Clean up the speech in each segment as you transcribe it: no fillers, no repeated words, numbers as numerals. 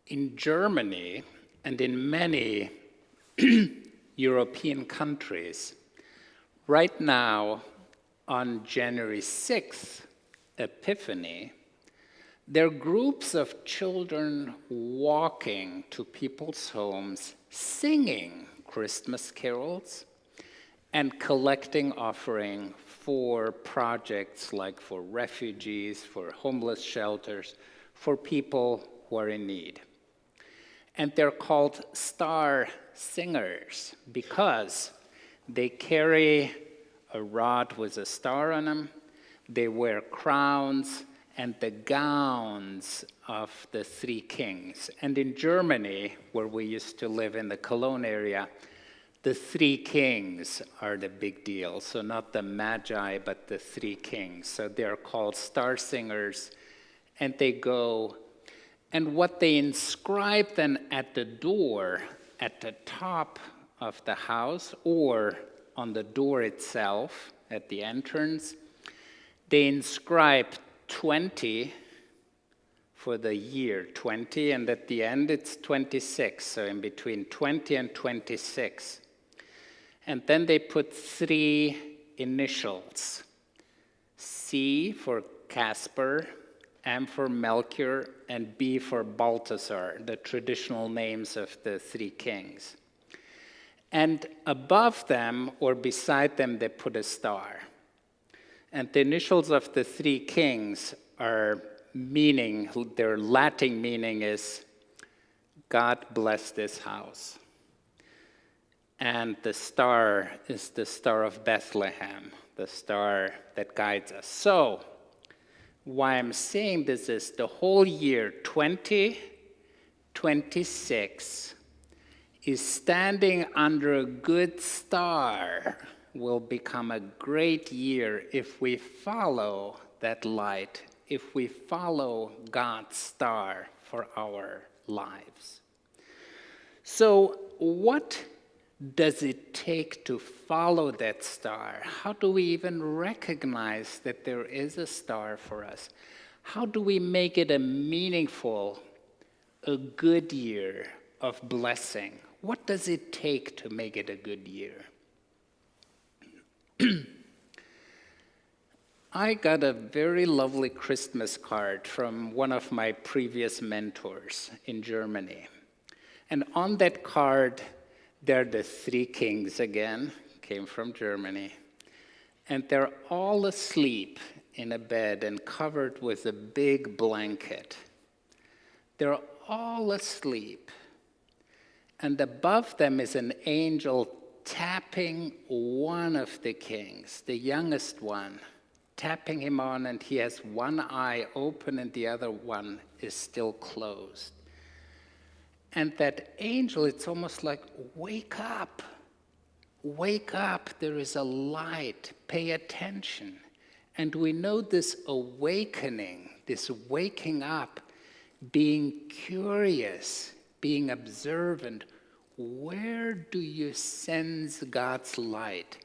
In Germany and in many European countries, right now on January 6th, Epiphany, there are groups of children walking to people's homes, singing Christmas carols, and collecting offering for projects like for refugees, for homeless shelters, for people who are in need. And they're called star singers because they carry a rod with a star on them, they wear crowns and the gowns of the three kings. And in Germany, where we used to live in the Cologne area, the three kings are the big deal. So not the magi, but the three kings. So they're called star singers, and they go. And what they inscribe then at the door, at the top of the house, or on the door itself, at the entrance, they inscribe 20 for the year 20, and at the end it's 26, so in between 20 and 26. And then they put three initials: C for Casper, M for Melchior, and B for Balthasar, the traditional names of the three kings. And above them, or beside them, they put a star. And the initials of the three kings are meaning, their Latin meaning is, God bless this house. And the star is the Star of Bethlehem, the star that guides us. So, why I'm saying this is the whole year 2026 is standing under a good star will become a great year if we follow that light, if we follow God's star for our lives. So what does it take to follow that star? How do we even recognize that there is a star for us? How do we make it a meaningful, a good year of blessing? What does it take to make it a good year? I got a very lovely Christmas card from one of my previous mentors in Germany. And on that card, there are the three kings again, came from Germany. And they're all asleep in a bed and covered with a big blanket. They're all asleep. And above them is an angel tapping one of the kings, the youngest one, tapping him on, and he has one eye open and the other one is still closed. And that angel, it's almost like, wake up, there is a light, pay attention. And we know this awakening, this waking up, being curious, being observant. Where do you sense God's light?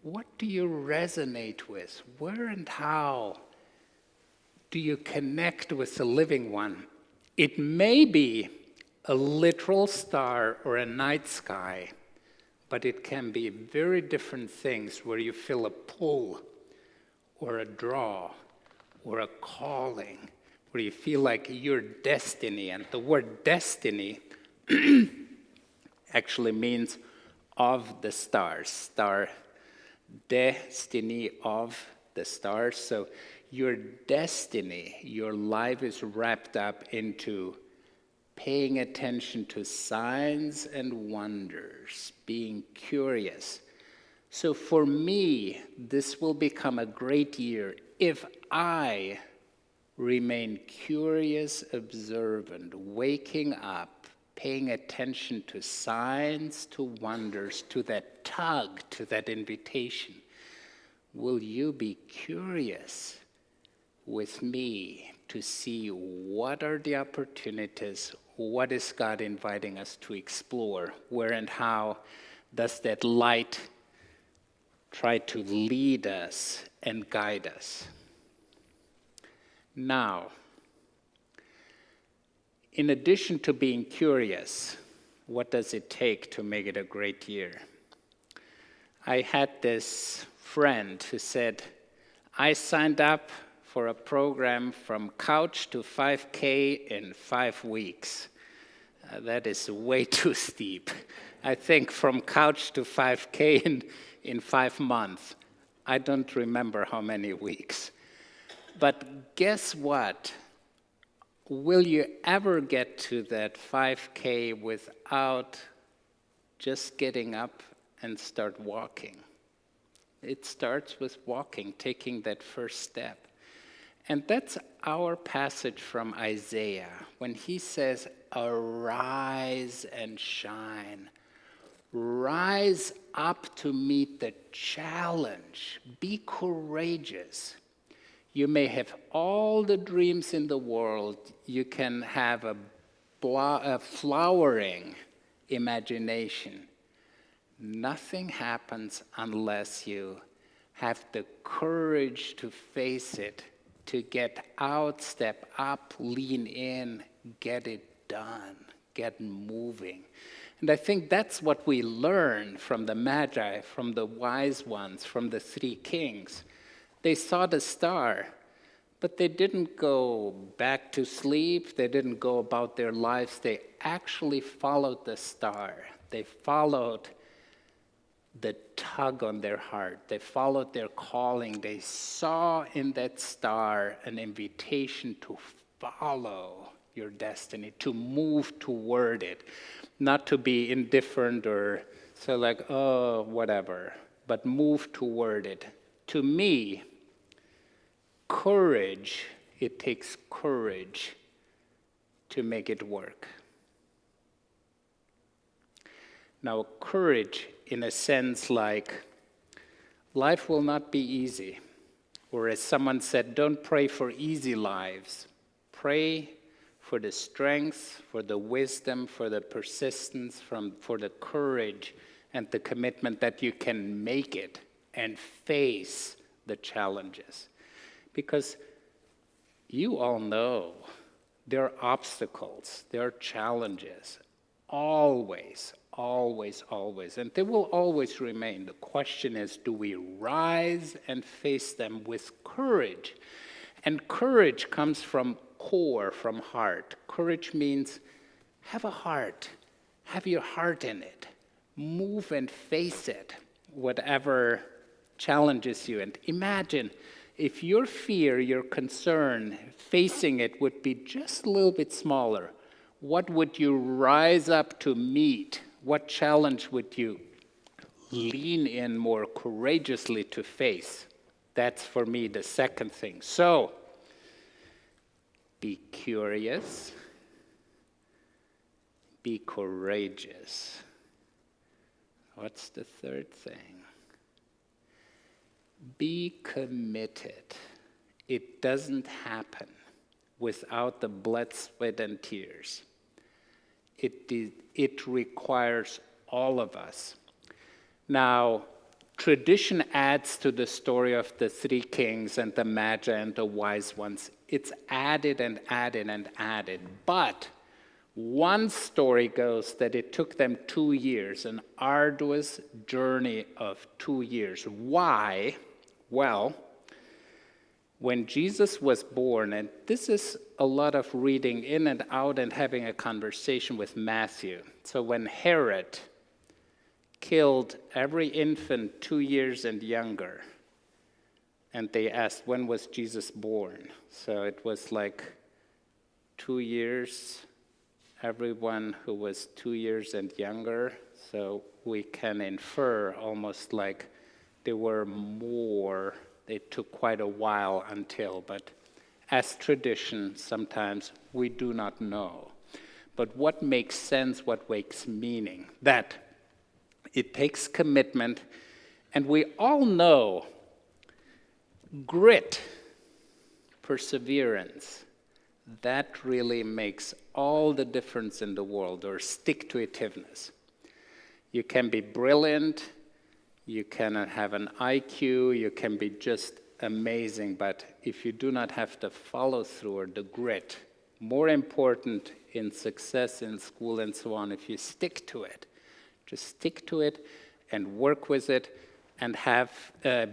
What do you resonate with? Where and how do you connect with the living one? It may be a literal star or a night sky, but it can be very different things where you feel a pull or a draw or a calling, where you feel like your destiny. And the word destiny actually means of the stars, star, destiny of the stars. So your destiny, your life is wrapped up into paying attention to signs and wonders, being curious. So for me, this will become a great year if I remain curious, observant, waking up, paying attention to signs, to wonders, to that tug, to that invitation. Will you be curious with me to see what are the opportunities, what is God inviting us to explore, where and how does that light try to lead us and guide us? Now, In addition to being curious, what does it take to make it a great year? I had this friend who said, I signed up for a program from couch to 5K in 5 weeks. That is way too steep. I think from couch to 5K in 5 months. I don't remember how many weeks. But guess what? Will you ever get to that 5K without just getting up and start walking? It starts with walking, taking that first step. And that's our passage from Isaiah when he says, arise and shine. Rise up to meet the challenge. Be courageous. You may have all the dreams in the world. You can have a flowering imagination. Nothing happens unless you have the courage to face it, to get out, step up, lean in, get it done, get moving. And I think that's what we learn from the Magi, from the wise ones, from the 3 kings. They saw the star, but they didn't go back to sleep. They didn't go about their lives. They actually followed the star. They followed the tug on their heart. They followed their calling. They saw in that star an invitation to follow your destiny, to move toward it, not to be indifferent or so like, oh, whatever, but move toward it. To me, courage, it takes courage to make it work. Now, courage, in a sense, like life will not be easy. Or as someone said, don't pray for easy lives. Pray for the strength, for the wisdom, for the persistence, for the courage and the commitment that you can make it and face the challenges. Because you all know there are obstacles, there are challenges, always, and they will always remain. The question is, do we rise and face them with courage? And courage comes from core, from heart. Courage means have a heart, have your heart in it, move and face it, whatever challenges you. And imagine if your fear, your concern, facing it would be just a little bit smaller, what would you rise up to meet? What challenge would you lean in more courageously to face? That's for me the second thing. So, be curious, be courageous. What's the third thing? Be committed. It doesn't happen without the blood, sweat, and tears. It requires all of us. Now, tradition adds to the story of the 3 kings and the Magi and the wise ones. It's added and added and added. But one story goes that it took them 2 years, an arduous journey of 2 years. Why? Well, when Jesus was born, and this is a lot of reading in and out and having a conversation with Matthew. So when Herod killed every infant 2 years and younger, and they asked, when was Jesus born? So it was like 2 years, everyone who was 2 years and younger. So we can infer almost like there were more. It took quite a while until, but as tradition, sometimes we do not know. But what makes sense, what makes meaning? That it takes commitment, and we all know grit, perseverance, that really makes all the difference in the world, or stick-to-itiveness. You can be brilliant, you can have an IQ, you can be just amazing, but if you do not have the follow-through or the grit, more important in success in school and so on if you stick to it. Just stick to it and work with it and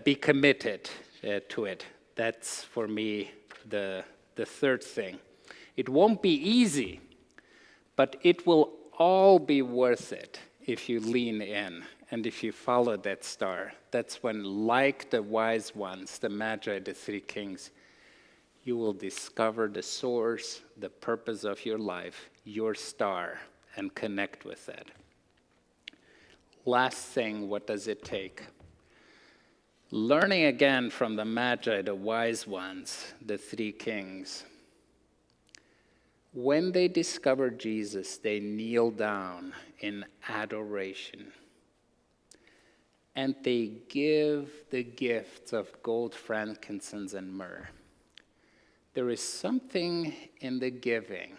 be committed to it. That's, for me, the third thing. It won't be easy, but it will all be worth it if you lean in and if you follow that star. That's when, like the wise ones, the Magi, the three kings, you will discover the source, the purpose of your life, your star, and connect with it. Last thing, what does it take? Learning again from the Magi, the wise ones, the three kings. When they discover Jesus, they kneel down in adoration. And they give the gifts of gold, frankincense, and myrrh. There is something in the giving,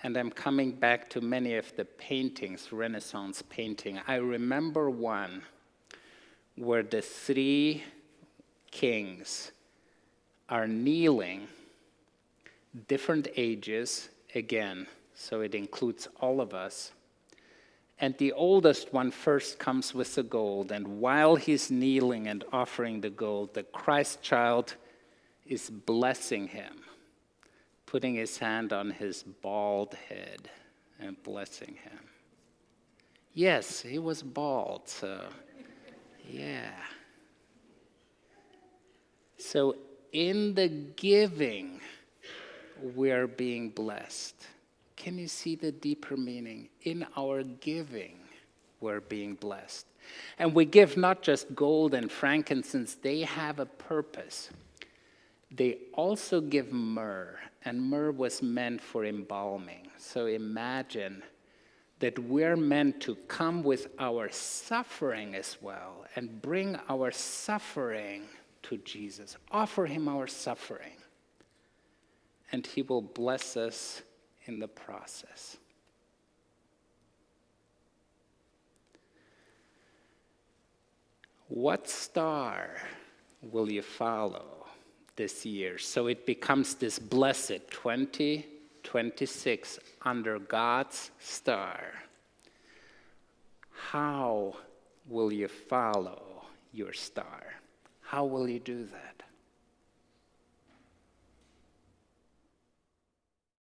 and I'm coming back to many of the paintings, Renaissance painting. I remember one where the three kings are kneeling, different ages, again, so it includes all of us. And the oldest one first comes with the gold, and while he's kneeling and offering the gold, the Christ child is blessing him, putting his hand on his bald head and blessing him. Yes, he was bald, so yeah. So in the giving, we're being blessed. Can you see the deeper meaning? In our giving, we're being blessed. And we give not just gold and frankincense, they have a purpose. They also give myrrh, and myrrh was meant for embalming. So imagine that we're meant to come with our suffering as well and bring our suffering to Jesus. Offer him our suffering, and he will bless us in the process. What star will you follow this year so it becomes this blessed 2026 under God's star? How will you follow your star? How will you do that?